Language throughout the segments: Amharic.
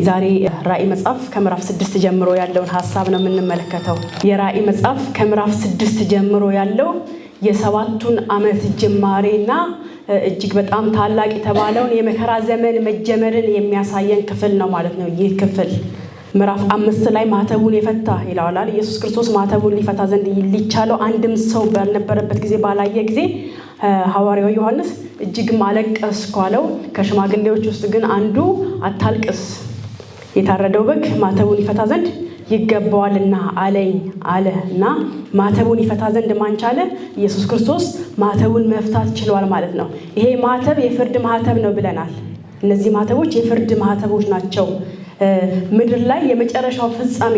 ዛሬ ራእይ መጽሐፍ ከምዕራፍ 6 ጀምሮ ያለውን ሐሳብ ነው የምንመለከተው። የራእይ መጽሐፍ ከምዕራፍ 6 ጀምሮ ያለው የሰባቱን ዓመት ጅማሬና እጅግ በጣም ታላቅ የተባለውን የመከራ ዘመን መጀመርን የሚያሳየን ክፍል ነው ማለት ነው። ይህ ክፍል ምዕራፍ 5 ላይ ማተቡን የፈታ ይላል። ኢየሱስ ክርስቶስ ማተቡን ሊፈታ ዘንድ ሊቻለው አንድም ሰው ባልነበረበት ጊዜ ባላየ ጊዜ ሐዋርያው ዮሐንስ እጅግ ማለቀስኩ አለው። ከሽማግሌዎች ውስጥ ግን አንዱ አታልቅስ፣ የታረደው በግ ማተቡን ይፈታ ዘንድ ይገባዋልና አለኝ አለና ማተቡን ይፈታ ዘንድ ማን ቻለ? ኢየሱስ ክርስቶስ ማተቡን መፍታት ችሏል ማለት ነው። ይሄ ማተብ የፍርድ ማተብ ነው ብለናል። እነዚህ ማተቦች የፍርድ ማተቦች ናቸው። ምድር ላይ የመጨረሻው ፍጻሜ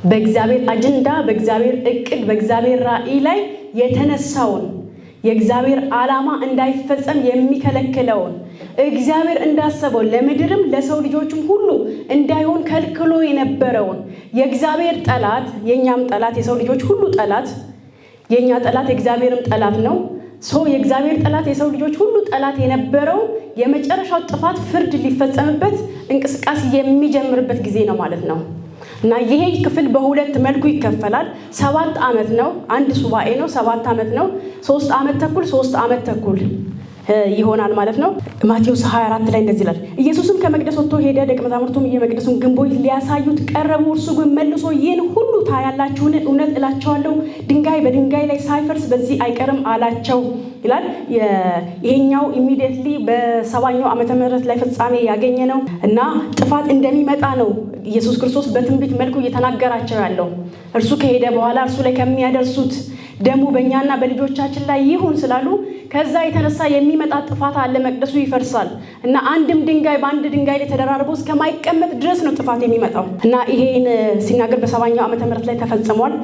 በእግዚአብሔር አጀንዳ፣ በእግዚአብሔር እቅድ፣ በእግዚአብሔር ራእይ ላይ የተነሳውን የእግዚአብሔር ዓላማ እንዳይፈጸም የሚከለክለውን እግዚአብሔር እንዳሰበው ለምድርም ለሰው ልጆችም ሁሉ እንዳይሆን ከልክሎ የነበረውን የእግዚአብሔር ጠላት፣ የኛም ጠላት፣ የሰው ልጆች ሁሉ ጠላት፣ የኛ ጠላት የእግዚአብሔርም ጠላት ነው። የእግዚአብሔር ጠላት የሰው ልጆች ሁሉ ጠላት የነበረው የመጨረሻው ጥፋት ፍርድ ሊፈጸምበት እንቅስቃሴ የሚጀምርበት ጊዜ ነው ማለት ነው። እና ይሄ ክፍል በሁለት መልኩ ይከፈላል። 7 ዓመት ነው፣ አንድ ሱባኤ ነው። 7 ዓመት ነው፣ 3 ዓመት ተኩል 3 ዓመት ተኩል ይሆናል ማለት ነው። ማቴዎስ 24 ላይ እንደዚህ ይላል። ኢየሱስም ከመቅደስ ወጥቶ ሄደ፣ ደቀ መዛሙርቱም የመቅደሱን ግንቦች ሊያሳዩት ቀረቡ። እርሱ ግን መልሶ ይህን ሁሉ ታያላችሁን? እውነት እላችኋለሁ ድንጋይ በድንጋይ ላይ ሳይፈርስ በዚህ አይቀርም አላቸው ይላል። ይሄኛው ኢሚዲየትሊ በ70ኛው ዓመተ ምህረት ላይ ፍጻሜ ያገኘ ነው እና ጥፋት እንደሚመጣ ነው ኢየሱስ ክርስቶስ በትንቢት መልኩ እየተናገራቸው ያለው። እርሱ ከሄደ በኋላ እርሱ ላይ ከሚያደርሱት ደሙ በእኛና በልጆቻችን ላይ ይሁን ስላሉ ከዛ የተነሳ የሚመጣ ጥፋት አለ። መቅደሱ ይፈርሳል እና አንድም ድንጋይ በአንድ ድንጋይ ላይ ተደራርቦ እስከማይቀመጥ ድረስ ነው ጥፋት የሚመጣው እና ይሄን ሲናገር በ70ኛው ዓመተ ምህረት ላይ ተፈጽሟል።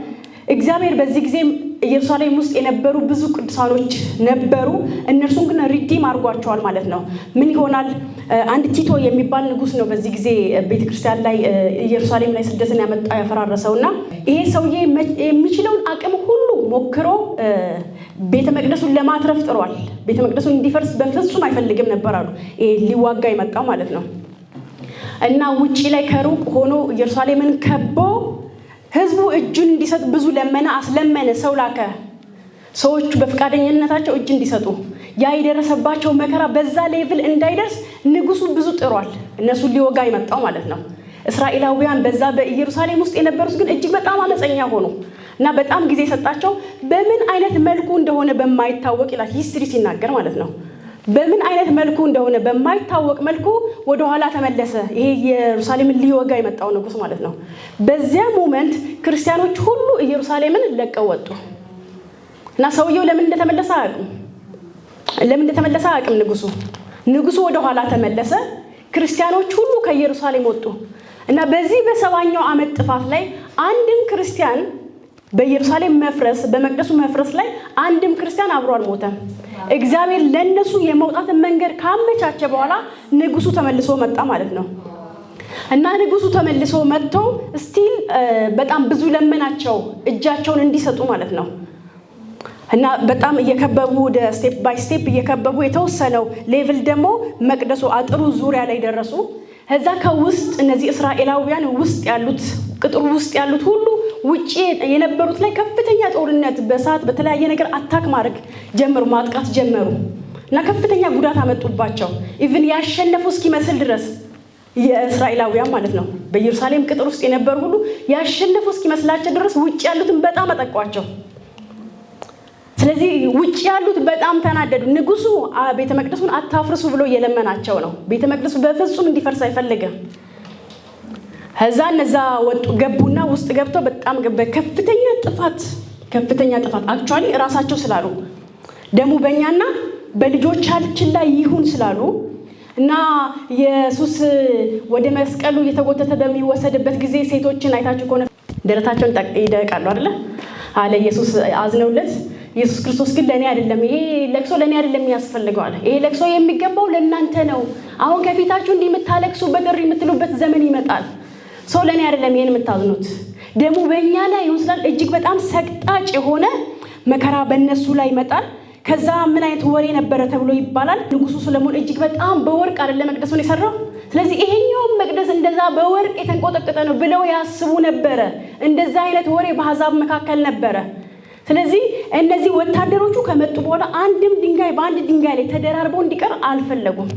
እግዚአብሔር በዚህ ጊዜ ኢየሩሳሌም ውስጥ የነበሩ ብዙ ቅዱሳኖች ነበሩ። እነርሱን ግን ሪዲም አድርጓቸዋል ማለት ነው። ምን ይሆናል? አንድ ቲቶ የሚባል ንጉስ ነው በዚህ ጊዜ ቤተክርስቲያን ላይ ኢየሩሳሌም ላይ ስደትን ያፈራረሰውና ይሄ ሰውዬ የሚችለውን አቅም ሁሉ ሞክሮ ቤተ መቅደሱን ለማትረፍ ጥሯል። ቤተ መቅደሱን እንዲፈርስ በፍጹም አይፈልግም ነበር አሉ። ይሄ ሊዋጋ የመጣው ማለት ነው እና ውጪ ላይ ከሩቅ ሆኖ ኢየሩሳሌምን ከቦ ህዝቡ እጁን እንዲሰጥ ብዙ ለመነ፣ አስለመነ፣ ሰው ላከ። ሰዎቹ በፍቃደኝነታቸው እጅ እንዲሰጡ ያ የደረሰባቸው መከራ በዛ ሌቭል እንዳይደርስ ንጉሱ ብዙ ጥሯል። እነሱ ሊወጋ የመጣው ማለት ነው። እስራኤላውያን በዛ በኢየሩሳሌም ውስጥ የነበሩት ግን እጅግ በጣም አመፀኛ ሆኑ እና በጣም ጊዜ ሰጣቸው። በምን አይነት መልኩ እንደሆነ በማይታወቅ ይላል ሂስትሪ ሲናገር ማለት ነው። በምን አይነት መልኩ እንደሆነ በማይታወቅ መልኩ ወደ ኋላ ተመለሰ። ይሄ ኢየሩሳሌምን ሊወጋ የመጣው ንጉስ ማለት ነው። በዚያ ሞመንት ክርስቲያኖች ሁሉ ኢየሩሳሌምን ለቀው ወጡ እና ሰውየው ለምን እንደተመለሰ አያውቅም። ንጉሱ ወደ ኋላ ተመለሰ። ክርስቲያኖች ሁሉ ከኢየሩሳሌም ወጡ እና በዚህ በ70ኛው ዓመት ጥፋት ላይ አንድም ክርስቲያን በኢየሩሳሌም መፍረስ፣ በመቅደሱ መፍረስ ላይ አንድም ክርስቲያን አብሮ አልሞተም። እግዚአብሔር ለነሱ የመውጣትን መንገድ ካመቻቸ በኋላ ንጉሱ ተመልሶ መጣ ማለት ነው እና ንጉሱ ተመልሶ መጥቶ ስቲል በጣም ብዙ ለመናቸው እጃቸውን እንዲሰጡ ማለት ነው እና በጣም እየከበቡ ወደ ስቴፕ ባይ ስቴፕ እየከበቡ የተወሰነው ሌቭል ደግሞ መቅደሱ አጥሩ ዙሪያ ላይ ደረሱ። ከዛ ከውስጥ እነዚህ እስራኤላውያን ውስጥ ያሉት ቅጥሩ ውስጥ ያሉት ሁሉ ውጪ የነበሩት ላይ ከፍተኛ ጦርነት በሰዓት በተለያየ ነገር አታክ ማድረግ ጀመሩ፣ ማጥቃት ጀመሩ እና ከፍተኛ ጉዳት አመጡባቸው። ኢቭን ያሸነፉ እስኪመስል ድረስ የእስራኤላውያን ማለት ነው በኢየሩሳሌም ቅጥር ውስጥ የነበሩ ሁሉ ያሸነፉ እስኪመስላቸው ድረስ ውጪ ያሉትን በጣም አጠቋቸው። ስለዚህ ውጪ ያሉት በጣም ተናደዱ። ንጉሱ ቤተ መቅደሱን አታፍርሱ ብሎ እየለመናቸው ነው። ቤተ መቅደሱ በፍጹም እንዲፈርስ አይፈልግም። ከዛ እነዛ ወጡ፣ ገቡና ውስጥ ገብተው በጣም ከፍተኛ ጥፋት አክቹዋሊ ራሳቸው ስላሉ ደሙ በእኛና በልጆቻችን ላይ ይሁን ስላሉ እና ኢየሱስ ወደ መስቀሉ እየተጎተተ በሚወሰድበት ጊዜ ሴቶችን አይታችሁ ከሆነ ደረታቸውን ይደቃሉ አይደለ? አለ ኢየሱስ አዝነውለት። ኢየሱስ ክርስቶስ ግን ለኔ አይደለም፣ ይሄ ለቅሶ ለኔ አይደለም የሚያስፈልገው አለ። ይሄ ለቅሶ የሚገባው ለእናንተ ነው። አሁን ከፊታችሁ እንዲህ የምታለቅሱበት እሪ የምትሉበት ዘመን ይመጣል። ለኔ አይደለም ይሄን የምታዝኑት፣ ደሙ በእኛ ላይ ይሁን ስላል እጅግ በጣም ሰቅጣጭ የሆነ መከራ በእነሱ ላይ ይመጣል። ከዛ ምን አይነት ወሬ ነበረ ተብሎ ይባላል። ንጉሱ ሰለሞን እጅግ በጣም በወርቅ አይደለም መቅደሱን የሰራው። ስለዚህ ይሄኛው በወርቅ የተንቆጠቆጠ ነው ብለው ያስቡ ነበር። እንደዛ አይነት ወሬ በአሕዛብ መካከል ነበር። ስለዚህ እነዚህ ወታደሮቹ ከመጡ በኋላ አንድም ድንጋይ በአንድ ድንጋይ ላይ ተደራርቦ እንዲቀር አልፈለጉም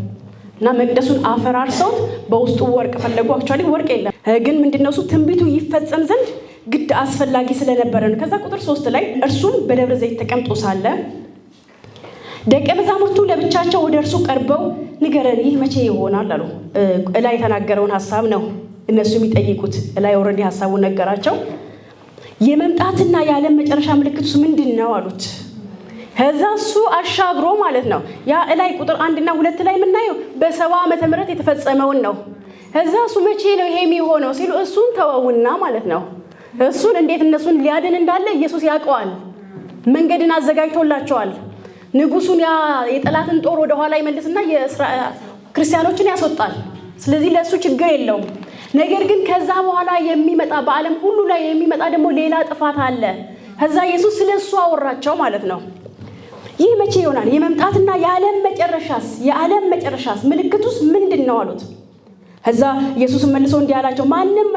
እና መቅደሱን አፈራርሰውት በውስጡ ወርቅ ፈለጉ። አክቹአሊ ወርቅ የለም፣ ግን ምንድነው እሱ ትንቢቱ ይፈጸም ዘንድ ግድ አስፈላጊ ስለነበረ ነው። ከዛ ቁጥር 3 ላይ እርሱም በደብረ ዘይት ተቀምጦ ሳለ ደቀ መዛሙርቱ ለብቻቸው ወደ እርሱ ቀርበው ንገረን፣ ይህ መቼ ይሆናል አሉ። እላይ የተናገረውን ሐሳብ ነው እነሱ የሚጠይቁት። እላይ ኦልሬዲ ሐሳቡን ነገራቸው። የመምጣትና የዓለም መጨረሻ ምልክቱስ ምንድነው አሉት። ከዛ እሱ አሻግሮ ማለት ነው ያ እላይ ቁጥር 1 እና 2 ላይ የምናየው በ70 ዓመተ ምህረት የተፈጸመውን ነው። ከዛ እሱ መቼ ነው ይሄ የሚሆነው ሲሉ እሱን ተወውና ማለት ነው እሱን እንዴት እነሱን ሊያድን እንዳለ ኢየሱስ ያውቀዋል። መንገድን አዘጋጅቶላቸዋል። ንጉሱን የጠላትን ጦር ወደ ኋላ ይመልስና ክርስቲያኖችን ያስወጣል። ስለዚህ ለሱ ችግር የለውም። ነገር ግን ከዛ በኋላ የሚመጣ በዓለም ሁሉ ላይ የሚመጣ ደግሞ ሌላ ጥፋት አለ። ከዛ ኢየሱስ ስለሱ አወራቸው ማለት ነው። ይህ መቼ ይሆናል? የመምጣትና የዓለም መጨረሻስ ምልክቱስ ምንድነው አሉት። ከዛ ኢየሱስ መልሶ እንዲህ አላቸው፣ ማንም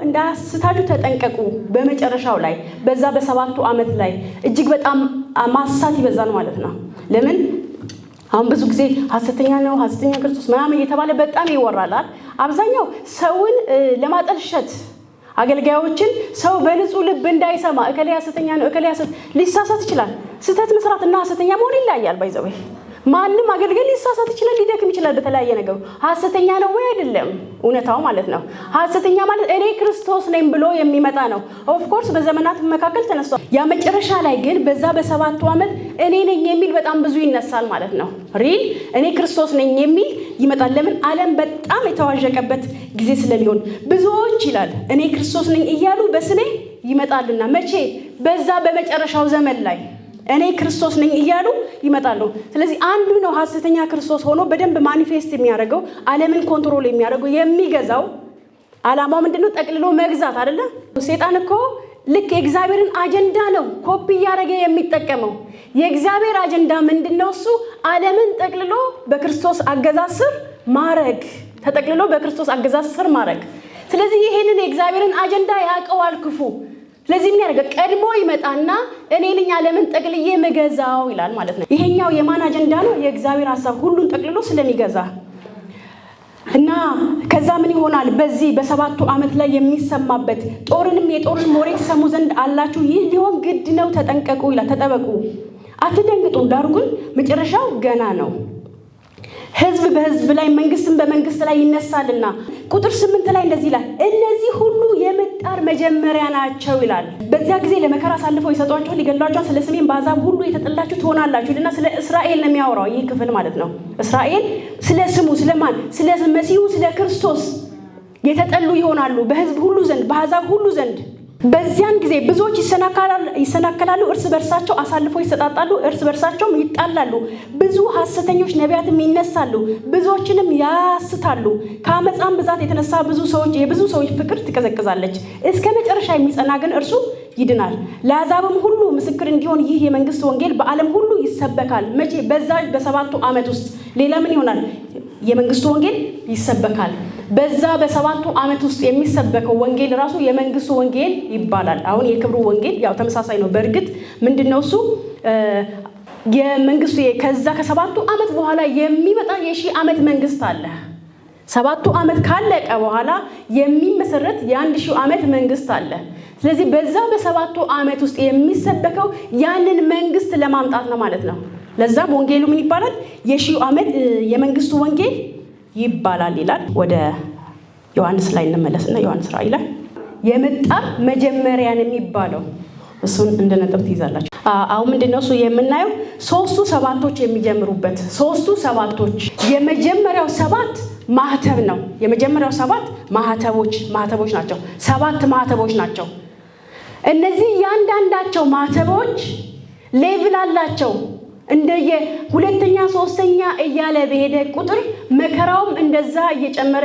እንዳያስታችሁ ተጠንቀቁ። በመጨረሻው ላይ በዛ በ7ቱ ዓመት ላይ እጅግ በጣም ማሳት ይበዛል ማለት ነው። ለምን አሁን ብዙ ጊዜ ሐሰተኛ ነው ሐሰተኛ ክርስቶስ ምናምን እየተባለ በጣም ይወራል። አብዛኛው ሰውን ለማጠልሸት አገልጋዮችን ሰው በንጹህ ልብ እንዳይሰማ እከሌ ሐሰተኛ ነው እከሌ ሊሳሳት ይችላል። ስህተት መስራት እና ሐሰተኛ መሆን ይለያያል። ባይዘው ማንም አገልጋይ ሊሳሳት ይችላል፣ ሊደክም ይችላል በተለያየ ነገር። ሐሰተኛ ነው ወይ አይደለም እውነታው ማለት ነው። ሐሰተኛ ማለት እኔ ክርስቶስ ነኝ ብሎ የሚመጣ ነው። ኦፍ ኮርስ በዘመናት መካከል ተነስቷል። ያ መጨረሻ ላይ ግን በዛ በ7ቱ ዓመት እኔ ነኝ የሚል በጣም ብዙ ይነሳል ማለት ነው። ሪል እኔ ክርስቶስ ነኝ የሚል ይመጣል። ለምን ዓለም በጣም የተዋዠቀበት ጊዜ ስለሊሆን ብዙዎች ይላል እኔ ክርስቶስ ነኝ እያሉ በስሜ ይመጣልና መቼ በዛ በመጨረሻው ዘመን ላይ እኔ ክርስቶስ ነኝ እያሉ ይመጣሉ። ስለዚህ አንዱ ነው ሐሰተኛ ክርስቶስ ሆኖ በደንብ ማኒፌስት የሚያደርገው ዓለምን ኮንትሮል የሚያደርገው የሚገዛው ዓላማው ምንድነው? ጠቅልሎ መግዛት አይደለ? ሰይጣን እኮ ልክ የእግዚአብሔርን አጀንዳ ነው ኮፒ እያደረገ የሚጠቀመው። የእግዚአብሔር አጀንዳ ምንድነው? እሱ ዓለምን ጠቅልሎ በክርስቶስ አገዛዝ ስር ማድረግ፣ ተጠቅልሎ በክርስቶስ አገዛዝ ስር ማድረግ። ስለዚህ ይሄንን የእግዚአብሔርን አጀንዳ ያውቀዋል ክፉ። ስለዚህ ምን ያደርጋል? ቀድሞ ይመጣና እኔ ነኝ ዓለምን ጠቅልዬ መገዛው ይላል ማለት ነው። ይሄኛው የማን አጀንዳ ነው? የእግዚአብሔር ሐሳብ ሁሉን ጠቅልሎ ስለሚገዛ እና ከዛ ምን ይሆናል? በዚህ በ7ቱ ዓመት ላይ የሚሰማበት የጦርን ወሬ ትሰሙ ዘንድ አላችሁ፣ ይህ ሊሆን ግድ ነው፣ ተጠንቀቁ ይላል። ተጠበቁ፣ አትደንግጡ፣ ዳሩ ግን መጨረሻው ገና ነው። ሕዝብ በሕዝብ ላይ መንግስትም በመንግስት ላይ ይነሳልና። ቁጥር 8 ላይ እንደዚህ ይላል፣ እነዚህ ሁሉ የምጣር መጀመሪያ ናቸው ይላል። በዚያ ጊዜ ለመከራ አሳልፈው ይሰጧቸዋል፣ ሊገድሏቸዋል፣ ስለ ስሜም በአሕዛብ ሁሉ የተጠላችሁ ትሆናላችሁ ይልና ስለ እስራኤል ነው የሚያወራው ይህ ክፍል ማለት ነው። እስራኤል ስለ ስሙ ስለማን? ስለ መሲሁ ስለ ክርስቶስ የተጠሉ ይሆናሉ በሕዝብ ሁሉ ዘንድ በአሕዛብ ሁሉ ዘንድ። በዚያን ጊዜ ብዙዎች ይሰናከላሉ፣ እርስ በርሳቸው አሳልፈው ይሰጣጣሉ፣ እርስ በርሳቸውም ይጣላሉ። ብዙ ሐሰተኞች ነቢያትም ይነሳሉ፣ ብዙዎችንም ያስታሉ። ከአመፃም ብዛት የተነሳ የብዙ ሰዎች ፍቅር ትቀዘቅዛለች። እስከ መጨረሻ የሚጸና ግን እርሱ ይድናል። ለአሕዛብም ሁሉ ምስክር እንዲሆን ይህ የመንግስት ወንጌል በዓለም ሁሉ ይሰበካል። መቼ? በዛ በ7ቱ ዓመት ውስጥ። ሌላ ምን ይሆናል? የመንግስቱ ወንጌል ይሰበካል። በዛ በ7ቱ ዓመት ውስጥ የሚሰበከው ወንጌል ራሱ የመንግስቱ ወንጌል ይባላል። አሁን የክብሩ ወንጌል ያው ተመሳሳይ ነው። በእርግጥ ምንድነው እሱ የመንግስቱ ከዛ ከ7ቱ ዓመት በኋላ የሚመጣ የ1000 ዓመት መንግስት አለ። 7ቱ ዓመት ካለቀ በኋላ የሚመሰረት የ1000 ዓመት መንግስት አለ። ስለዚህ በዛ በ7ቱ ዓመት ውስጥ የሚሰበከው ያንን መንግስት ለማምጣት ነው ማለት ነው። ለዛም ወንጌሉ ምን ይባላል? የ1000 ዓመት የመንግስቱ ወንጌል ይባላል ይላል። ወደ ዮሐንስ ላይ እንመለስና ዮሐንስ ራእይ ላይ የምጣር መጀመሪያን የሚባለው እሱን እንደ ነጥብ ትይዛላችሁ። አሁን ምንድነው እሱ የምናየው? 3ቱ ሰባቶች የሚጀምሩበት 3ቱ ሰባቶች። የመጀመሪያው 7 ማህተብ ነው። የመጀመሪያው 7 ማህተቦች ናቸው። 7 ማህተቦች ናቸው። እነዚህ እያንዳንዳቸው ማህተቦች ሌቭል አላቸው። እንደየ ሁለተኛ ሶስተኛ እያለ በሄደ ቁጥር መከራውም እንደዛ እየጨመረ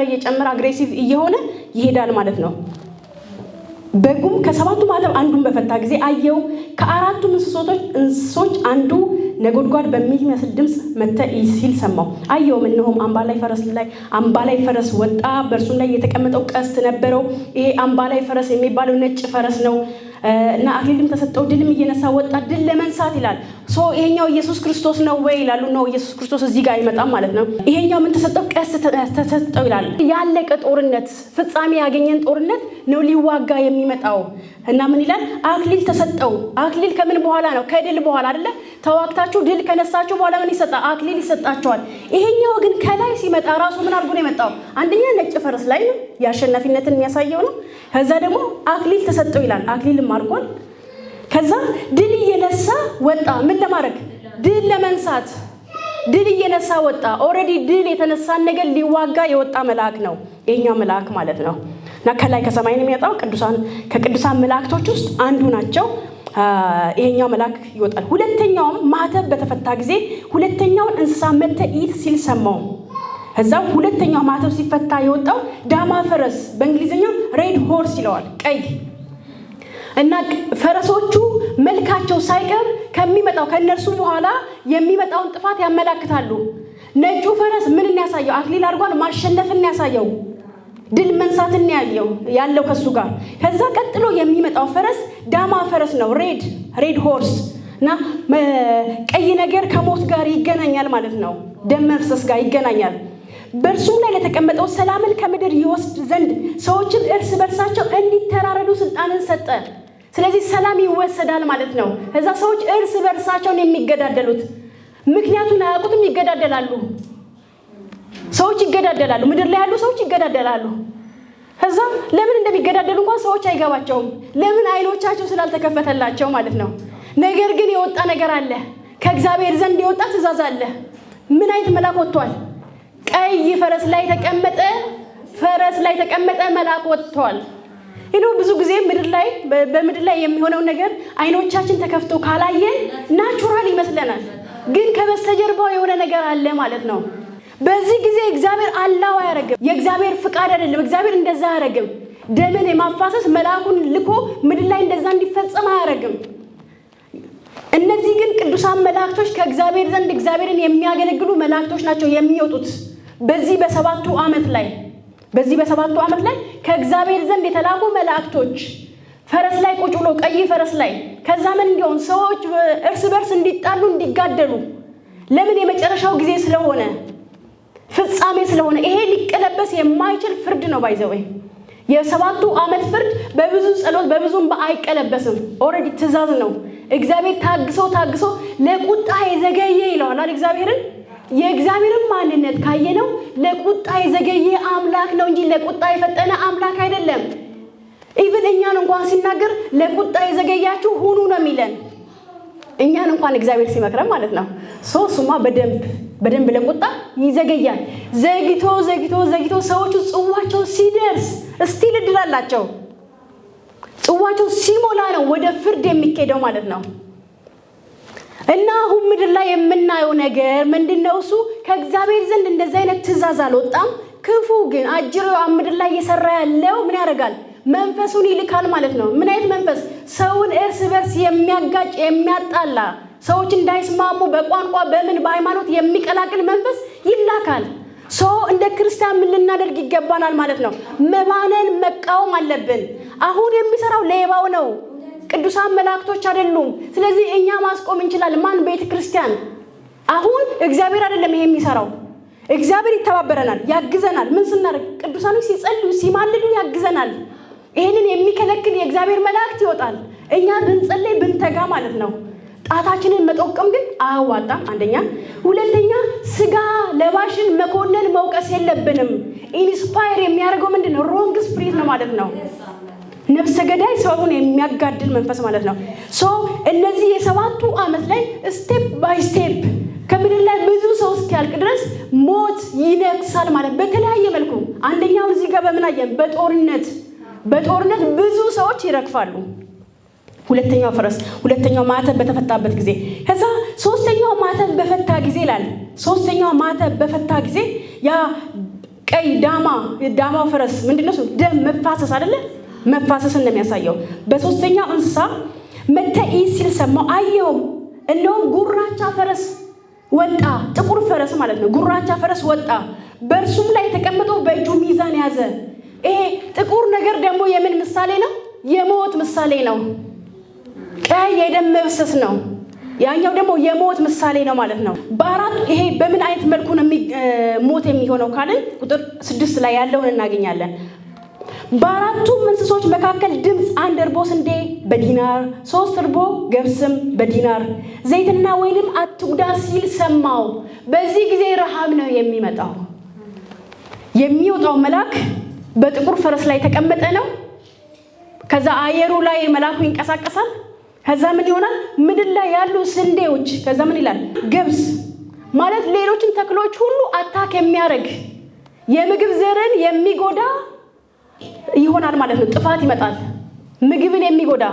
አግሬሲቭ እየሆነ ይሄዳል ማለት ነው። በጉም ከ7ቱ ማህተብ አንዱን በፈታ ጊዜ አየው፣ ከ4ቱ እንስሶች አንዱ ነጎድጓድ በሚመስል ድምፅ መጥተ ሲል ሰማው። አየውም፣ እነሆም አምባ ላይ ፈረስ ወጣ። በእርሱም ላይ የተቀመጠው ቀስት ነበረው። ይሄ አምባ ላይ ፈረስ የሚባለው ነጭ ፈረስ ነው እና አክሊልም ተሰጠው፣ ድልም እየነሳ ወጣ፣ ድል ለመንሳት ይላል። ይሄኛው ኢየሱስ ክርስቶስ ነው ወይ ይላሉ። ነው ኢየሱስ ክርስቶስ እዚህ ጋር አይመጣም ማለት ነው። ይሄኛው ምን ተሰጠው? ቀስት ተሰጠው ይላል። ያለቀ ጦርነት፣ ፍጻሜ ያገኘን ጦርነት ነው ሊዋጋ የሚመጣው እና ምን ይላል? አክሊል ተሰጠው። አክሊል ከምን በኋላ ነው? ከድል በኋላ አይደለ? ተዋግታችሁ ድል ከነሳችሁ በኋላ ምን ይሰጣል? አክሊል ይሰጣቸዋል። ይሄኛው ግን ከላይ ሲመጣ ራሱ ምን አድርጎ ነው የመጣው? አንደኛ ነጭ ፈረስ ላይ ነው፣ የአሸናፊነትን የሚያሳየው ነው። ከዛ ደግሞ አክሊል ተሰጠው ይላል። አክሊልም አድርጓል። ከዛ ድል እየነሳ ወጣ። ምን ለማድረግ? ድል ለመንሳት። ድል እየነሳ ወጣ። ኦልሬዲ ድል የተነሳን ነገር ሊዋጋ የወጣ መልአክ ነው ይሄኛው መልአክ ማለት ነው። እና ከላይ ከሰማይ ነው የሚመጣው። ከቅዱሳን መላእክቶች ውስጥ አንዱ ናቸው። ይሄኛው መልአክ ይወጣል። ሁለተኛውም ማህተብ በተፈታ ጊዜ ሁለተኛውን እንስሳ መጥተ ኢት ሲል ሰማው። ከዛ ሁለተኛው ማህተብ ሲፈታ የወጣው ዳማ ፈረስ፣ በእንግሊዝኛ ሬድ ሆርስ ይለዋል፣ ቀይ እና ፈረሶቹ መልካቸው ሳይቀር ከሚመጣው ከነርሱ በኋላ የሚመጣውን ጥፋት ያመላክታሉ። ነጩ ፈረስ ምንን ያሳየው? አክሊል አድርጓል። ማሸነፍን ያሳየው፣ ድል መንሳትን ያለው ከሱ ጋር። ከዛ ቀጥሎ የሚመጣው ፈረስ ዳማ ፈረስ ነው፣ ሬድ ሆርስ እና ቀይ ነገር ከሞት ጋር ይገናኛል ማለት ነው። ደም መፍሰስ ጋር ይገናኛል። በእርሱም ላይ ለተቀመጠው ሰላምን ከምድር ይወስድ ዘንድ ሰዎችን እርስ በርሳቸው እንዲተራረዱ ስልጣንን ሰጠ። ስለዚህ ሰላም ይወሰዳል ማለት ነው። ከዛ ሰዎች እርስ በርሳቸውን የሚገዳደሉት ምክንያቱን አያውቁትም፣ ይገዳደላሉ። ሰዎች ይገዳደላሉ፣ ምድር ላይ ያሉ ሰዎች ይገዳደላሉ። ከዛ ለምን እንደሚገዳደሉ እንኳን ሰዎች አይገባቸውም። ለምን? አይኖቻቸው ስላልተከፈተላቸው ማለት ነው። ነገር ግን የወጣ ነገር አለ፣ ከእግዚአብሔር ዘንድ የወጣ ትእዛዝ አለ። ምን አይነት መልአክ ወጥቷል? ቀይ ፈረስ ላይ ተቀመጠ መልአክ ወጥቷል። ብዙ ጊዜ በምድር ላይ የሚሆነው ነገር አይኖቻችን ተከፍተው ካላየን ናቹራል ይመስለናል፣ ግን ከበስተጀርባው የሆነ ነገር አለ ማለት ነው። በዚህ ጊዜ እግዚአብሔር አላው አያረግም፣ የእግዚአብሔር ፍቃድ አይደለም። እግዚአብሔር እንደዛ አያረግም። ደምን የማፋሰስ መልአኩን ልኮ ምድር ላይ እንደዛ እንዲፈጸም አያረግም። እነዚህ ግን ቅዱሳን መላእክቶች ከእግዚአብሔር ዘንድ እግዚአብሔርን የሚያገለግሉ መላእክቶች ናቸው የሚወጡት በዚህ በሰባቱ ዓመት ላይ ከእግዚአብሔር ዘንድ የተላኩ መላእክቶች ፈረስ ላይ ቁጭ ብሎ ቀይ ፈረስ ላይ። ከዛ ምን እንዲሆን? ሰዎች እርስ በርስ እንዲጣሉ እንዲጋደሉ። ለምን? የመጨረሻው ጊዜ ስለሆነ፣ ፍጻሜ ስለሆነ። ይሄ ሊቀለበስ የማይችል ፍርድ ነው። ባይዘወይ የሰባቱ ዓመት ፍርድ በብዙ ጸሎት በብዙም አይቀለበስም። ኦልሬዲ ትእዛዝ ነው። እግዚአብሔር ታግሶ ለቁጣ የዘገየ ይለዋል አይደል? እግዚአብሔርን የእግዚአብሔርን ማንነት ካየነው ለቁጣ የዘገየ አምላክ ነው እንጂ ለቁጣ የፈጠነ አምላክ አይደለም። ኢቭን እኛን እንኳን ሲናገር ለቁጣ የዘገያችሁ ሁኑ ነው የሚለን። እኛን እንኳን እግዚአብሔር ሲመክረን ማለት ነው። ሱማ በደንብ ለቁጣ ይዘገያል። ዘግይቶ ሰዎቹ ጽዋቸው ሲደርስ እስቲል እድል አላቸው። ጽዋቸው ሲሞላ ነው ወደ ፍርድ የሚኬደው ማለት ነው። እና አሁን ምድር ላይ የምናየው ነገር ምንድነው? እሱ ከእግዚአብሔር ዘንድ እንደዚህ አይነት ትእዛዝ አልወጣም። ክፉ ግን አጅሬው ምድር ላይ እየሰራ ያለው ምን ያደርጋል? መንፈሱን ይልካል ማለት ነው። ምን አይነት መንፈስ? ሰውን እርስ በርስ የሚያጋጭ የሚያጣላ፣ ሰዎች እንዳይስማሙ በቋንቋ በሃይማኖት የሚቀላቅል መንፈስ ይላካል። እንደ ክርስቲያን ምን ልናደርግ ይገባናል ማለት ነው? መባነን መቃወም አለብን። አሁን የሚሰራው ሌባው ነው፣ ቅዱሳን መላእክቶች አይደሉም። ስለዚህ እኛ ማስቆም እንችላለን። ማን? ቤተ ክርስቲያን። አሁን እግዚአብሔር አይደለም ይሄ የሚሰራው። እግዚአብሔር ይተባበረናል፣ ያግዘናል። ምን ስናደርግ? ቅዱሳኖች ሲጸልዩ ሲማልዱ ያግዘናል። ይሄንን የሚከለክል የእግዚአብሔር መላእክት ይወጣል። እኛ ብንጸልይ ብንተጋ ማለት ነው። ጣታችንን መጠቆም ግን አያዋጣም። አንደኛ። ሁለተኛ ስጋ ለባሽን መኮነን መውቀስ የለብንም። ኢንስፓየር የሚያደርገው ምንድነው? ሮንግ ስፒሪት ነው ማለት ነው። ነፍሰ ገዳይ ሰውን የሚያጋድል መንፈስ ማለት ነው። እነዚህ የሰባቱ ዓመት ላይ ስቴፕ ባይ ስቴፕ ከምድር ላይ ብዙ ሰው እስኪያልቅ ድረስ ሞት ይነግሳል ማለት በተለያየ መልኩ። አንደኛው እዚህ ጋር በምን አየን? በጦርነት ብዙ ሰዎች ይረግፋሉ። ሁለተኛው ማተብ በተፈታበት ጊዜ፣ ከዛ ሶስተኛው ማተብ በፈታ ጊዜ ይላል። ሶስተኛው ማተብ በፈታ ጊዜ ያ ቀይ ዳማው ፈረስ ምንድነው? ደም መፋሰስ አይደለ? መፋሰስ እንደሚያሳየው በሶስተኛው እንስሳ መተ ሲል ሰማው። አየውም እነሆ ጉራቻ ፈረስ ወጣ፣ ጥቁር ፈረስ ማለት ነው። ጉራቻ ፈረስ ወጣ፣ በእርሱም ላይ ተቀምጦ በእጁ ሚዛን ያዘ። ይሄ ጥቁር ነገር ደግሞ የምን ምሳሌ ነው? የሞት ምሳሌ ነው። ቀይ የደም መፍሰስ ነው። ያኛው ደግሞ የሞት ምሳሌ ነው ማለት ነው። በአራቱ ይሄ በምን አይነት መልኩ ነው ሞት የሚሆነው ካልን ቁጥር 6 ላይ ያለውን እናገኛለን። በአራቱም እንስሶች መካከል ድምፅ 1 እርቦ ስንዴ በዲናር 3 እርቦ ገብስም በዲናር ዘይትና ወይንም አትጉዳ ሲል ሰማው። በዚህ ጊዜ ረሃብ ነው የሚመጣው። የሚወጣው መልአክ በጥቁር ፈረስ ላይ ተቀመጠ ነው። ከዛ አየሩ ላይ መልአኩ ይንቀሳቀሳል። ከዛ ምን ይሆናል? ምድር ላይ ያሉ ስንዴዎች፣ ከዛ ምን ይላል? ገብስ ማለት ሌሎችን ተክሎች ሁሉ አታክ የሚያደርግ የምግብ ዘርን የሚጎዳ ይሆናል ማለት ነው። ጥፋት ይመጣል። ምግብን የሚጎዳ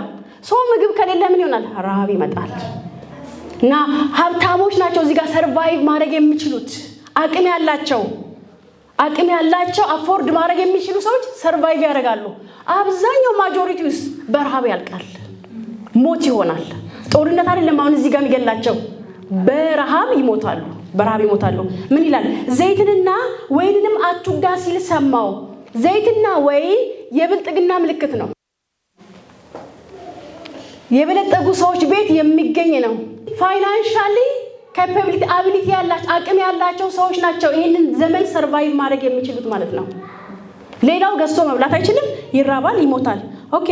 ሰው ምግብ ከሌለ ምን ይሆናል? ረሃብ ይመጣል። እና ሀብታሞች ናቸው እዚህ ጋር ሰርቫይቭ ማድረግ የሚችሉት አቅም ያላቸው አፎርድ ማድረግ የሚችሉ ሰዎች ሰርቫይቭ ያደርጋሉ። አብዛኛው ማጆሪቲውስ በረሃብ ያልቃል፣ ሞት ይሆናል። ጦርነት አይደለም አሁን እዚህ ጋር የሚገላቸው፣ በረሃብ ይሞታሉ። ምን ይላል? ዘይትንና ወይንንም አትጉዳ ሲል ሰማው። ዘይትና ወይን የብልጥግና ምልክት ነው። የበለጠጉ ሰዎች ቤት የሚገኝ ነው። ፋይናንሻሊ አቢሊቲ ያላቸው አቅም ያላቸው ሰዎች ናቸው ይህንን ዘመን ሰርቫይቭ ማድረግ የሚችሉት ማለት ነው። ሌላው ገዝቶ መብላት አይችልም፣ ይራባል፣ ይሞታል። ኦኬ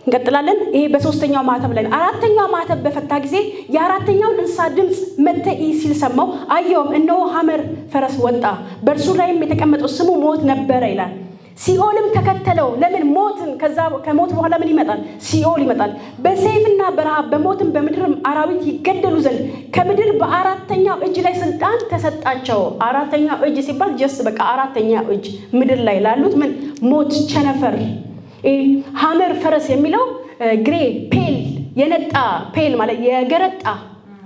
እንቀጥላለን። ይሄ በሶስተኛው ማተብ ላይ ነው። አራተኛው ማተብ በፈታ ጊዜ የአራተኛውን እንስሳ ድምፅ መተኢ ሲል ሰማው። አየውም እነሆ ሐመር ፈረስ ወጣ፣ በእርሱ ላይም የተቀመጠው ስሙ ሞት ነበረ ይላል። ሲኦልም ተከተለው። ለምን? ሞትን። ከሞት በኋላ ምን ይመጣል? ሲኦል ይመጣል። በሰይፍና በረሃብ በሞትም በምድርም አራዊት ይገደሉ ዘንድ ከምድር በአራተኛው እጅ ላይ ስልጣን ተሰጣቸው። አራተኛው እጅ ሲባል ጀስት በቃ አራተኛው እጅ ምድር ላይ ላሉት ምን? ሞት፣ ቸነፈር። ሐመር ፈረስ የሚለው ግሬ ፔል፣ የነጣ ፔል ማለት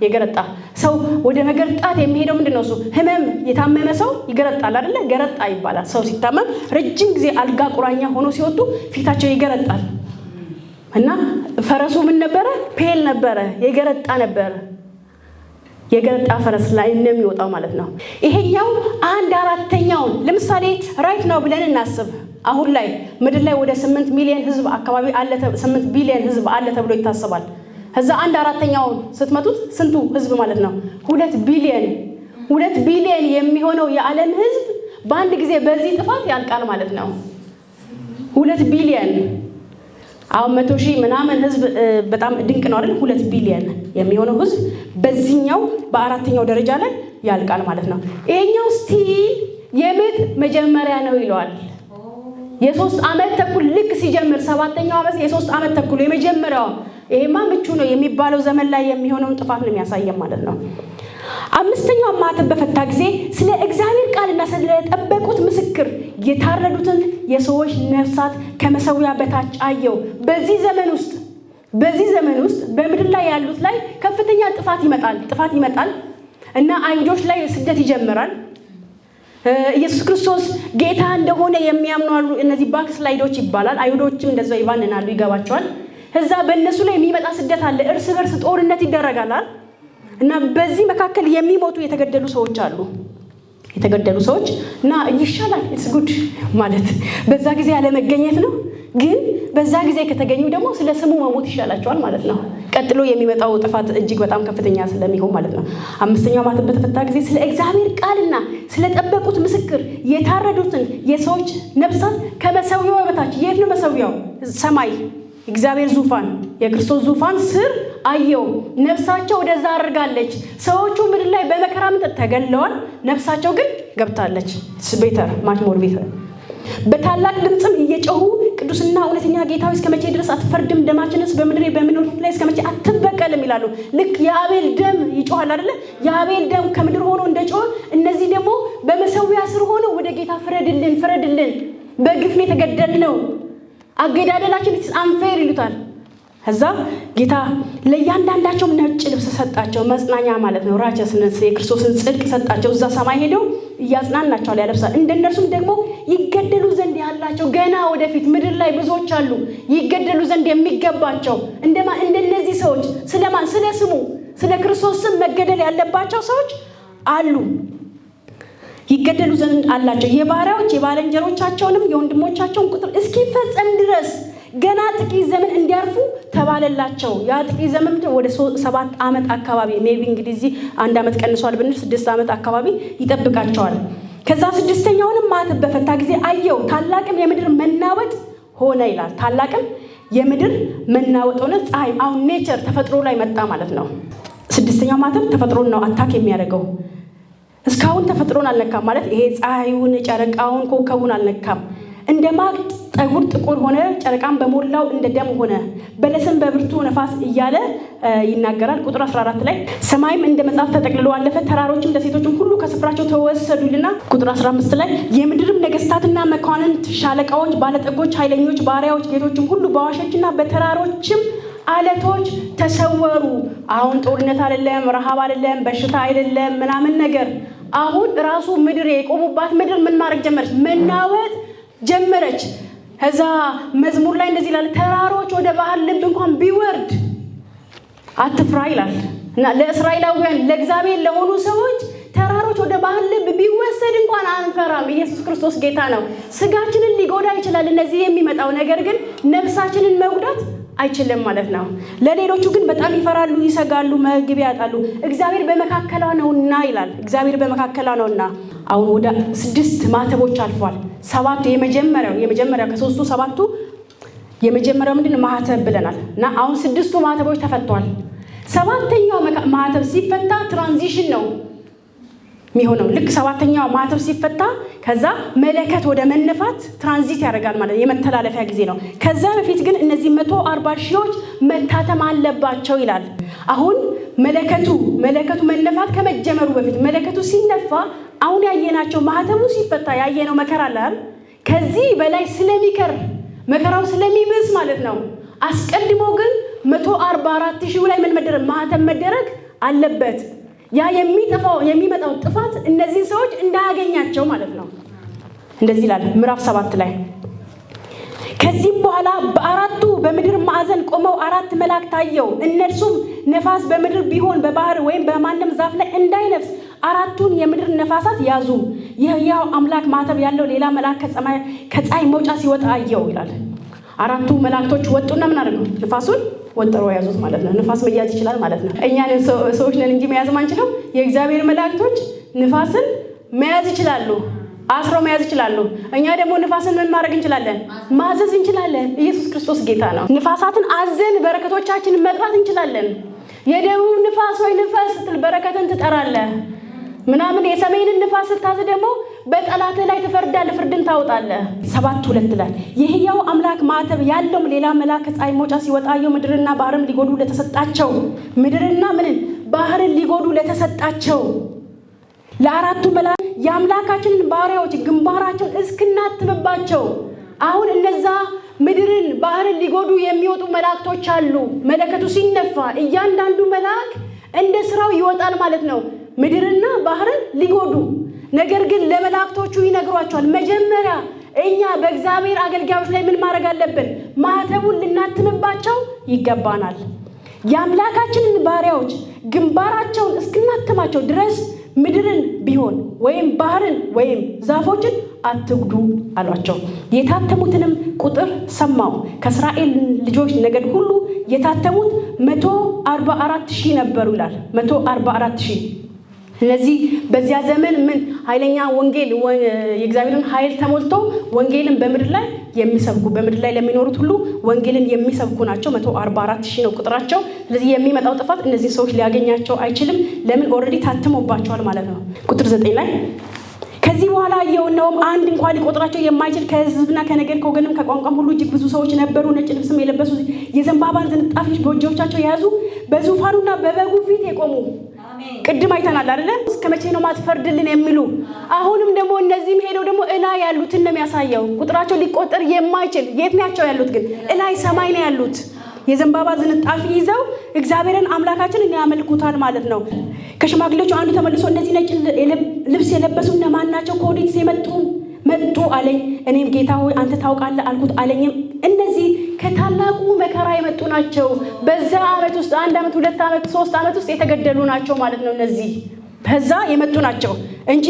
የገረጣ ሰው ወደ መገርጣት የሚሄደው ምንድነው? እሱ ህመም የታመመ ሰው ይገረጣል አይደለ? ገረጣ ይባላል። ሰው ሲታመም ረጅም ጊዜ አልጋ ቁራኛ ሆኖ ሲወጡ ፊታቸው ይገረጣል። እና ፈረሱ ምን ነበረ? ፔል ነበረ፣ የገረጣ ነበረ። የገረጣ ፈረስ ላይ ነው የሚወጣው ማለት ነው። ይሄኛው 1/4ኛውን ለምሳሌ ራይት ነው ብለን እናስብ። አሁን ላይ ምድር ላይ ወደ 8 ሚሊዮን ህዝብ አካባቢ አለ፣ 8 ቢሊዮን ህዝብ አለ ተብሎ ይታሰባል። ከዛ 1/4ኛውን ስትመቱት ስንቱ ህዝብ ማለት ነው? 2 ቢሊዮን የሚሆነው የዓለም ህዝብ በአንድ ጊዜ በዚህ ጥፋት ያልቃል ማለት ነው። 2 ቢሊዮን አሁን 100,000 ምናምን ህዝብ በጣም ድንቅ ነው አይደል? 2 ቢሊዮን የሚሆነው ህዝብ በዚህኛው በአራተኛው ደረጃ ላይ ያልቃል ማለት ነው። ይሄኛው ስቲል የምጥ መጀመሪያ ነው ይለዋል። የ3 ዓመት ተኩል ልክ ሲጀምር 7ኛው ዓመት የ3 ዓመት ተኩል የመጀመሪያው ይሄማ ምቹ ነው የሚባለው ዘመን ላይ የሚሆነውን ጥፋት ነው የሚያሳየን ማለት ነው። 5ኛው ማተብ በፈታ ጊዜ ስለ እግዚአብሔር ቃልና ስለ ጠበቁት ምስክር የታረዱትን የሰዎች ነፍሳት ከመሰዊያ በታች አየው። በዚህ ዘመን ውስጥ በምድር ላይ ያሉት ላይ ከፍተኛ ጥፋት ይመጣል እና አይሁዶች ላይ ስደት ይጀምራል። ኢየሱስ ክርስቶስ ጌታ እንደሆነ የሚያምኑ አሉ። እነዚህ ባክስላይዶች ይባላል። አይሁዶችም እንደዛው ይባንናሉ፣ ይገባቸዋል። ከዛ በእነሱ ላይ የሚመጣ ስደት አለ። እርስ በርስ ጦርነት ይደረጋል እና በዚህ መካከል የሚሞቱ የተገደሉ ሰዎች አሉ። እና ይሻላል ኢትስ ጉድ ማለት በዛ ጊዜ ያለመገኘት ነው። ግን በዛ ጊዜ ከተገኙ ደግሞ ስለ ስሙ መሞት ይሻላቸዋል ማለት ነው። ቀጥሎ የሚመጣው ጥፋት እጅግ በጣም ከፍተኛ ስለሚሆን ማለት ነው። 5ኛው ማተብ በተፈታ ጊዜ ስለ እግዚአብሔር ቃልና ስለ ጠበቁት ምስክር የታረዱትን የሰዎች ነፍሳት ከመሰዊያው በታች። የት ነው መሰዊያው? ሰማይ፣ እግዚአብሔር ዙፋን፣ የክርስቶስ ዙፋን ስር አየው። ነፍሳቸው ወደዛ አድርጋለች። ሰዎቹ ምድር ላይ በመከራ ምጥ ተገለዋል፣ ነፍሳቸው ግን ገብታለች። ቤተር ማች ሞር ቤተር። በታላቅ ድምፅም እየጮሁ ቅዱስና እውነተኛ ጌታ ሆይ እስከ መቼ ድረስ አትፈርድም? ደማችንስ በምድር በሚኖሩት ላይ እስከ መቼ አትበቀልም? ይላሉ። ልክ የአቤል ደም ይጮሃል አይደለ? የአቤል ደም ከምድር ሆኖ እንደጮኸ እነዚህ ደግሞ በመሰዊያ ስር ሆነው ወደ ጌታ ፍረድልን፣ በግፍ ነው የተገደልነው፣ አገዳደላችን አንፌር ይሉታል። ከዛ ጌታ ለእያንዳንዳቸው ነጭ ልብስ ሰጣቸው፣ መጽናኛ ማለት ነው። ራቸስነስ የክርስቶስን ጽድቅ ሰጣቸው። እዛ ሰማይ ሄደው እያጽናናቸዋል፣ ያለብሳል። እንደነርሱም ደግሞ ይገደሉ ዘንድ ያላቸው ገና ወደፊት ምድር ላይ ብዙዎች አሉ፣ ይገደሉ ዘንድ የሚገባቸው እንደነዚህ ሰዎች። ስለማን? ስለ ስሙ ስለ ክርስቶስ ስም መገደል ያለባቸው ሰዎች አሉ። ይገደሉ ዘንድ አላቸው። የባሪያዎች የባልንጀሮቻቸውንም የወንድሞቻቸውን ቁጥር እስኪፈጸም ድረስ ገና ጥቂት ዘመን እንዲያርፉ ተባለላቸው። ያ ጥቂት ዘመን ወደ 7 ዓመት አካባቢ ሜቢ እንግዲህ እዚህ 1 ዓመት ቀንሷል ብንል 6 ዓመት አካባቢ ይጠብቃቸዋል። ከዛ 6ኛውንም ማተብ በፈታ ጊዜ አየው፣ ታላቅም የምድር መናወጥ ሆነ ይላል። ታላቅም የምድር መናወጥ ሆነ። ፀሐይ አሁን ኔቸር ተፈጥሮ ላይ መጣ ማለት ነው። 6ኛው ማተብ ተፈጥሮን ነው አታክ የሚያደርገው። እስካሁን ተፈጥሮን አልነካም ማለት ይሄ ፀሐዩን፣ ጨረቃውን፣ ኮከቡን አልነካም። እንደ ማቅ ጠጉር ጥቁር ሆነ፣ ጨረቃን በሞላው እንደ ደም ሆነ፣ በለስም በብርቱ ነፋስ እያለ ይናገራል። ቁጥር 14 ላይ ሰማይም እንደ መጽሐፍ ተጠቅልሎ አለፈ፣ ተራሮችም ደሴቶችም ሁሉ ከስፍራቸው ተወሰዱልና። ቁጥር 15 ላይ የምድርም ነገስታትና መኳንንት፣ ሻለቃዎች፣ ባለጠጎች፣ ኃይለኞች፣ ባሪያዎች፣ ጌቶችም ሁሉ በዋሾችና በተራሮችም አለቶች ተሰወሩ። አሁን ጦርነት አይደለም፣ ረሃብ አይደለም፣ በሽታ አይደለም፣ ምናምን ነገር። አሁን ራሱ ምድር የቆሙባት ምድር ምን ማድረግ ጀመረች? መናወጥ ጀመረች። ከዛ መዝሙር ላይ እንደዚህ ይላል፣ ተራሮች ወደ ባህር ልብ እንኳን ቢወርድ አትፍራ ይላል። እና ለእስራኤላውያን ለእግዚአብሔር ለሆኑ ሰዎች ተራሮች ወደ ባህር ልብ ቢወሰድ እንኳን አንፈራም። ኢየሱስ ክርስቶስ ጌታ ነው። ስጋችንን ሊጎዳ ይችላል እነዚህ የሚመጣው ነገር፣ ግን ነፍሳችንን መጉዳት አይችልም ማለት ነው። ለሌሎቹ ግን በጣም ይፈራሉ፣ ይሰጋሉ፣ መግቢያ ያጣሉ። እግዚአብሔር በመካከሏ ነውና ይላል። እግዚአብሔር በመካከሏ ነውና። አሁን ወደ 6 ማተቦች አልፏል። 7 የመጀመሪያው ከ3ቱ 7ቱ የመጀመሪያው ምንድነው? ማተብ ብለናል። እና አሁን 6ቱ ማተቦች ተፈቷል። 7ኛው ማተብ ሲፈታ ትራንዚሽን ነው የሚሆነው። ልክ 7ኛው ማተብ ሲፈታ ከዛ መለከት ወደ መነፋት ትራንዚት ያደርጋል ማለት የመተላለፊያ ጊዜ ነው። ከዛ በፊት ግን እነዚህ 140 ሺዎች መታተም አለባቸው ይላል። አሁን መለከቱ መነፋት ከመጀመሩ በፊት መለከቱ ሲነፋ አሁን ያየናቸው ማተቡ ሲፈታ ያየነው መከራ አለ። ከዚህ በላይ ስለሚከር መከራው ስለሚብስ ማለት ነው። አስቀድሞ ግን 144 ሺው ላይ ምን መደረግ ማተብ መደረግ አለበት። ያ የሚመጣው ጥፋት እነዚህ ሰዎች እንዳያገኛቸው ማለት ነው። እንደዚህ ይላል ምዕራፍ 7 ላይ ከዚህም በኋላ በአራቱ በምድር ማዕዘን ቆመው 4 መላእክት ታየው። እነርሱም ነፋስ በምድር ቢሆን በባህር ወይም በማንም ዛፍ ላይ እንዳይነፍስ 4ቱን የምድር ነፋሳት ያዙ። የሕያው አምላክ ማተብ ያለው ሌላ መልአክ ከፀሐይ መውጫ ሲወጣ አየው ይላል። 4ቱ መላእክቶች ወጡና ምን አደረጉ? ንፋሱን ወጥረው ያዙት ማለት ነው። ንፋስ መያዝ ይችላል ማለት ነው። እኛ ሰዎች ነን እንጂ መያዝ ማንችለው። የእግዚአብሔር መላእክቶች ንፋስን መያዝ ይችላሉ፣ አስረው መያዝ ይችላሉ። እኛ ደግሞ ንፋስን ምን ማድረግ እንችላለን? ማዘዝ እንችላለን። ኢየሱስ ክርስቶስ ጌታ ነው። ንፋሳትን አዘን በረከቶቻችንን መጥራት እንችላለን። የደቡብ ንፋስ ወይ ንፋስ ስትል በረከትን ትጠራለህ ምናምን። የሰሜንን ንፋስ ስታዝ ደግሞ በጠላት ላይ ትፈርዳለህ፣ ፍርድን ታውጣለህ። 7:2 ላይ የሕያው አምላክ ማተብ ያለው ሌላ መልአክ ከፀሐይ መውጫ ሲወጣ አየሁ። ምድርና ባህርን ሊጎዱ ለተሰጣቸው ባህርን ሊጎዱ ለተሰጣቸው ለ4ቱ መልአክ የአምላካችንን ባሪያዎች ግንባራቸውን እስክናትምባቸው። አሁን እነዛ ምድርን ባህርን ሊጎዱ የሚወጡ መላእክቶች አሉ። መለከቱ ሲነፋ እያንዳንዱ መልአክ እንደ ስራው ይወጣል ማለት ነው፣ ምድርና ባህርን ሊጎዱ። ነገር ግን ለመላእክቶቹ ይነግሯቸዋል፣ መጀመሪያ እኛ በእግዚአብሔር አገልጋዮች ላይ ምን ማድረግ አለብን? ማተቡን ልናትምባቸው ይገባናል። የአምላካችንን ባሪያዎች ግንባራቸውን እስክናትማቸው ድረስ ምድርን ቢሆን ወይም ባህርን ወይም ዛፎችን አትጉዱ አሏቸው። የታተሙትንም ቁጥር ሰማው። ከእስራኤል ልጆች ነገድ ሁሉ የታተሙት 144 ሺህ ነበሩ ይላል። 144 ሺህ። እነዚህ በዚያ ዘመን ምን ኃይለኛ ወንጌል የእግዚአብሔርን ኃይል ተሞልቶ ወንጌልን በምድር ላይ የሚሰብኩ በምድር ላይ ለሚኖሩት ሁሉ ወንጌልን የሚሰብኩ ናቸው። 144 ሺህ ነው ቁጥራቸው። ስለዚህ የሚመጣው ጥፋት እነዚህ ሰዎች ሊያገኛቸው አይችልም። ለምን? ኦልሬዲ ታትሞባቸዋል ማለት ነው። ቁጥር 9 ላይ ከዚህ በኋላ አየሁም አንድ እንኳን ሊቆጥራቸው የማይችል ከሕዝብና ከነገድ ከወገንም ከቋንቋም ሁሉ እጅግ ብዙ ሰዎች ነበሩ። ነጭ ልብስም የለበሱ የዘንባባን ዝንጣፊዎች በእጆቻቸው የያዙ በዙፋኑና በበጉ ፊት የቆሙ። ቅድም አይተናል አይደለ? እስከ መቼ ነው ማትፈርድልን የሚሉ። አሁንም ደግሞ እነዚህም ሄደው ደግሞ እላይ ያሉትን ነው የሚያሳየው። ቁጥራቸው ሊቆጠር የማይችል የት ናቸው ያሉት? ግን እላይ ሰማይ ነው ያሉት። የዘንባባ ዝንጣፊ ይዘው እግዚአብሔርን አምላካችንን ያመልኩታል ማለት ነው። ከሽማግሌዎቹ አንዱ ተመልሶ እነዚህ ነጭ ልብስ የለበሱ እነማን ናቸው? ከወዴትስ መጡ አለኝ። እኔም ጌታ ሆይ አንተ ታውቃለህ አልኩት። አለኝም እነዚህ ከታላቁ መከራ የመጡ ናቸው። በዛ ዓመት ውስጥ 1 ዓመት 2 ዓመት 3 ዓመት ውስጥ የተገደሉ ናቸው ማለት ነው። እነዚህ በዛ የመጡ ናቸው እንጂ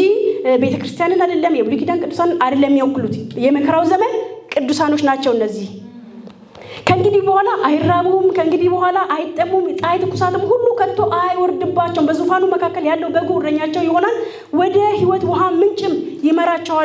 ቤተክርስቲያንን አይደለም፣ የብሉይ ኪዳን ቅዱሳንን አይደለም የሚወክሉት። የመከራው ዘመን ቅዱሳኖች ናቸው እነዚህ። ከእንግዲህ በኋላ አይራቡም፣ ከእንግዲህ በኋላ አይጠሙም፣ ፀሐይ ትኩሳትም ሁሉ ከቶ አይወርድባቸውም። በዙፋኑ መካከል ያለው በጉ እረኛቸው ይሆናል፣ ወደ ሕይወት ውሃ ምንጭም ይመራቸዋል።